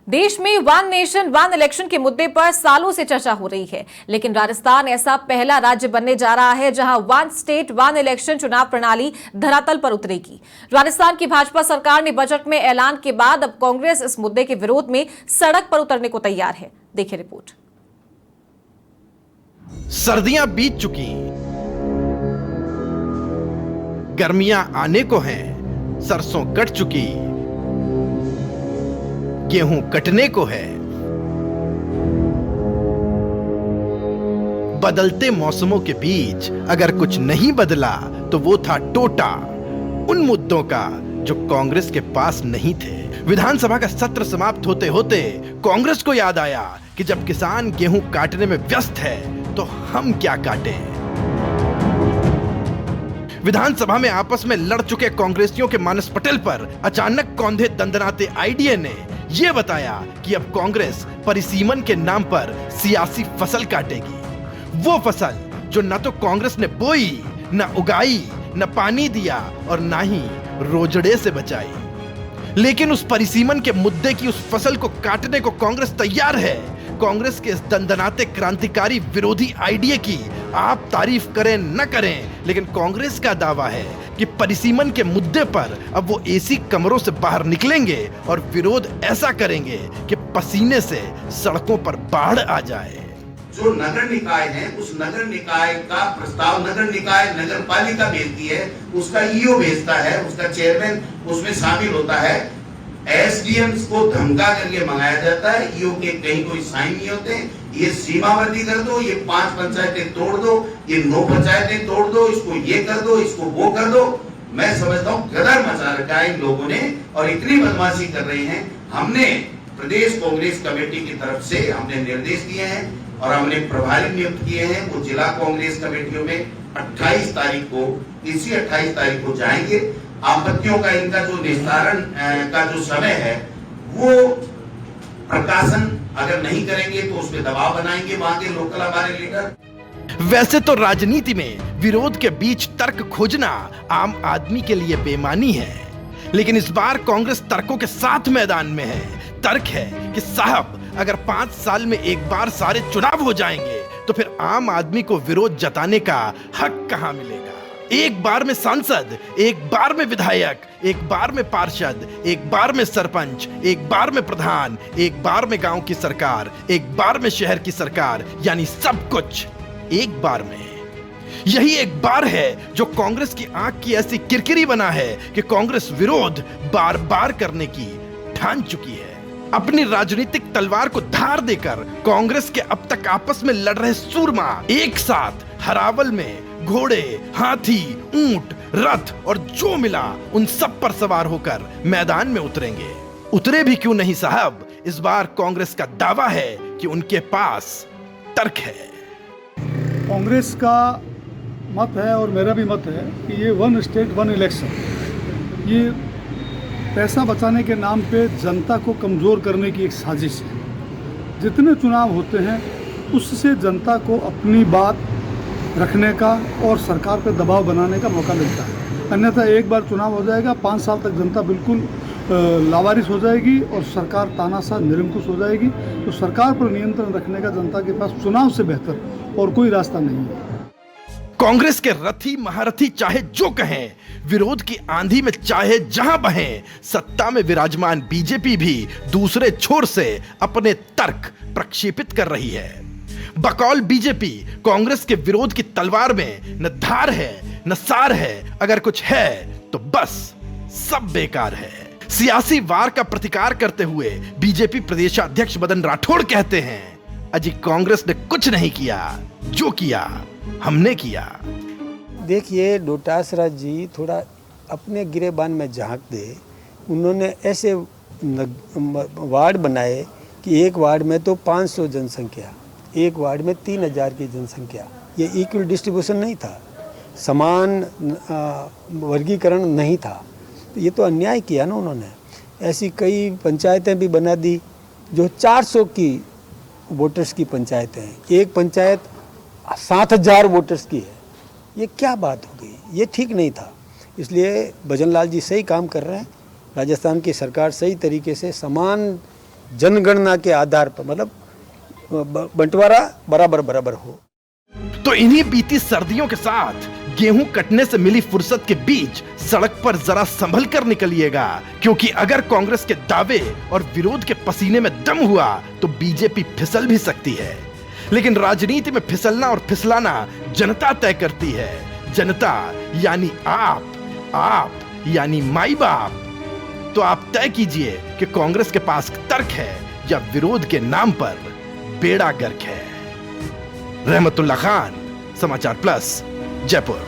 देश में one nation one election के मुद्दे पर सालों से चर्चा हो रही है, लेकिन राजस्थान ऐसा पहला राज्य बनने जा रहा है जहां वन स्टेट वन इलेक्शन चुनाव प्रणाली धरातल पर उतरेगी। राजस्थान की भाजपा सरकार ने बजट में ऐलान के बाद अब कांग्रेस इस मुद्दे के विरोध में सड़क पर उतरने को तैयार है। देखिए रिपोर्ट। सर्दियां बीत चुकी, गर्मियां आने को हैं, सरसों कट चुकी, गेहूं कटने को है। बदलते मौसमों के बीच अगर कुछ नहीं बदला तो वो था टोटा उन मुद्दों का जो कांग्रेस के पास नहीं थे। विधानसभा का सत्र समाप्त होते होते कांग्रेस को याद आया कि जब किसान गेहूं काटने में व्यस्त है तो हम क्या काटें। विधानसभा में आपस में लड़ चुके कांग्रेसियों के मानस पटेल पर अचानक कौंधे दंदनाते आईडीए ने यह बताया कि अब कांग्रेस परिसीमन के नाम पर सियासी फसल काटेगी। वो फसल जो न तो कांग्रेस ने बोई, न उगाई, न पानी दिया और न ही रोजड़े से बचाई। लेकिन उस परिसीमन के मुद्दे की उस फसल को काटने को कांग्रेस तैयार है। कांग्रेस के इस दंदनाते क्रांतिकारी विरोधी आईडीए की आप तारीफ करें न करें, लेकिन कांग्रेस का दावा है कि परिसीमन के मुद्दे पर अब वो एसी कमरों से बाहर निकलेंगे और विरोध ऐसा करेंगे कि पसीने से सड़कों पर बाढ़ आ जाए। जो नगर निकाय है उस नगर निकाय का प्रस्ताव नगर निकाय नगर पालिका भेजती है, उसका ईओ भेजता है, उसका चेयरमैन उसमें शामिल होता है। एसडीएम को धमका करके मंगाया जाता है, ईओ के कहीं कोई साइन नहीं होते। ये सीमावर्ती कर दो, ये 5 पंचायतें तोड़ दो, ये 9 पंचायतें तोड़ दो, इसको ये कर दो, इसको वो कर दो। मैं समझता हूँ गदर मचा रखा है इन लोगों ने और इतनी बदमाशी कर रहे हैं। हमने प्रदेश कांग्रेस कमेटी की तरफ से हमने निर्देश दिए हैं और हमने प्रभारी नियुक्त किए हैं। वो जिला कांग्रेस कमेटियों में 28 तारीख को, इसी 28 तारीख को जाएंगे। आपत्तियों का इनका जो निस्तारण का जो समय है वो प्रकाशन अगर नहीं करेंगे तो उस पर दबाव बनाएंगे वहां के लोकल हमारे लीडर। वैसे तो राजनीति में विरोध के बीच तर्क खोजना आम आदमी के लिए बेईमानी है, लेकिन इस बार कांग्रेस तर्कों के साथ मैदान में है। तर्क है कि साहब अगर 5 साल में एक बार सारे चुनाव हो जाएंगे तो फिर आम आदमी को विरोध जताने का हक कहां मिलेगा। एक बार में सांसद, एक बार में विधायक, एक बार में पार्षद, एक बार में सरपंच, एक बार में प्रधान, एक बार में गांव की सरकार, एक बार में शहर की सरकार, यानी सब कुछ एक बार में। यही एक बार है जो कांग्रेस की आंख की ऐसी किरकिरी बना है कि कांग्रेस विरोध बार बार करने की ठान चुकी है। अपनी राजनीतिक तलवार को धार देकर कांग्रेस के अब तक आपस में लड़ रहे सूरमा एक साथ हरावल में घोड़े, हाथी, ऊंट, रथ और जो मिला उन सब पर सवार होकर मैदान में उतरेंगे। उतरे भी क्यों नहीं साहब, इस बार कांग्रेस का दावा है कि उनके पास तर्क है। कांग्रेस का मत है और मेरा भी मत है कि ये वन स्टेट वन इलेक्शन, ये पैसा बचाने के नाम पे जनता को कमज़ोर करने की एक साजिश है। जितने चुनाव होते हैं उससे जनता को अपनी बात रखने का और सरकार पर दबाव बनाने का मौका मिलता है। अन्यथा एक बार चुनाव हो जाएगा, 5 साल तक जनता बिल्कुल लावारिस हो जाएगी और सरकार तानाशाह निरंकुश हो जाएगी। तो सरकार पर नियंत्रण रखने का जनता के पास चुनाव से बेहतर और कोई रास्ता नहीं है। कांग्रेस के रथी महारथी चाहे जो कहें, विरोध की आंधी में चाहे जहां बहें, सत्ता में विराजमान बीजेपी भी दूसरे छोर से अपने तर्क प्रक्षेपित कर रही है। बकौल बीजेपी कांग्रेस के विरोध की तलवार में न धार है न सार है, अगर कुछ है तो बस सब बेकार है। सियासी वार का प्रतिकार करते हुए बीजेपी प्रदेशाध्यक्ष मदन राठौड़ कहते हैं, अजी कांग्रेस ने कुछ नहीं किया, जो किया हमने किया। देखिए डोटासरा जी थोड़ा अपने गिरेबान में झांक दे। उन्होंने ऐसे वार्ड बनाए कि एक वार्ड में तो 500 जनसंख्या, एक वार्ड में 3000 की जनसंख्या। ये इक्वल डिस्ट्रीब्यूशन नहीं था, समान वर्गीकरण नहीं था। तो ये तो अन्याय किया ना उन्होंने। ऐसी कई पंचायतें भी बना दी जो 400 की वोटर्स की पंचायतें हैं। एक पंचायत 7000 वोटर्स की है। ये क्या बात हो गई, ये ठीक नहीं था। इसलिए भजन लाल जी सही काम कर रहे हैं। राजस्थान की सरकार सही तरीके से समान जनगणना के आधार पर, मतलब बंटवारा बराबर बराबर हो। तो इन्हीं बीती सर्दियों के साथ गेहूं कटने से मिली फुर्सत के बीच सड़क पर जरा संभल कर निकलिएगा, क्योंकि अगर कांग्रेस के दावे और विरोध के पसीने में दम हुआ तो बीजेपी फिसल भी सकती है। लेकिन राजनीति में फिसलना और फिसलाना जनता तय करती है। जनता यानी आप यानी माई बाप। तो आप तय कीजिए कि कांग्रेस के पास तर्क है या विरोध के नाम पर बेड़ा गर्क है। रहमतुल्लाह खान, समाचार प्लस, जयपुर।